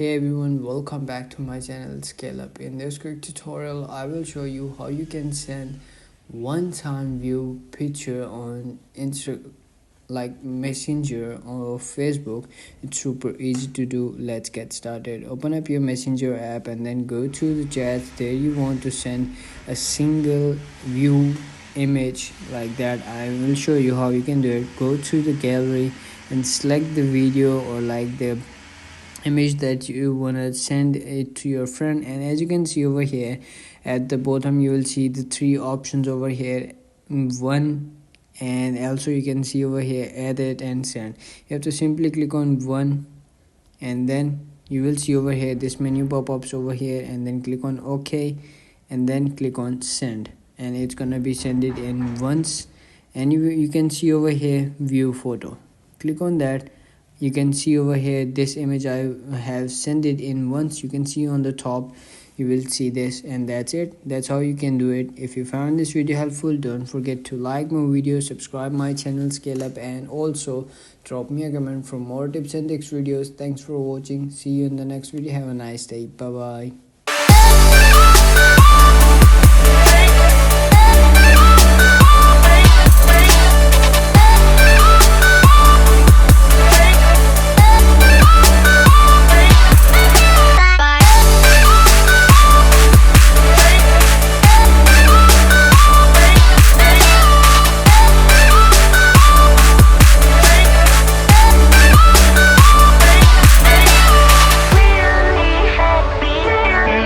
Hey everyone, welcome back to my channel Scale Up. In this quick tutorial, I will show you how you can send one-time view picture on Messenger or Facebook. It's super easy to do. Let's get started. Open up your Messenger app and then go to the chat. There you want to send a single view image like that. I will show you how you can do it. Go to the gallery and select the video or the image that you want to send it to your friend, and as you can see over here at the bottom you will see the three options over here, one, and also you can see over here edit and send. You have to simply click on one, and then you will see over here this menu pop-ups over here, and then click on OK, and then click on send, and it's gonna be send it in once. And you can see over here view photo. Click on that. You can see over here this image I have sent it in once. You can see on the top, you will see this, and that's it. That's how you can do it. If you found this video helpful, don't forget to like my video, subscribe my channel Scale Up, and also drop me a comment for more tips and tricks videos. Thanks for watching. See you in the next video. Have a nice day. Bye bye.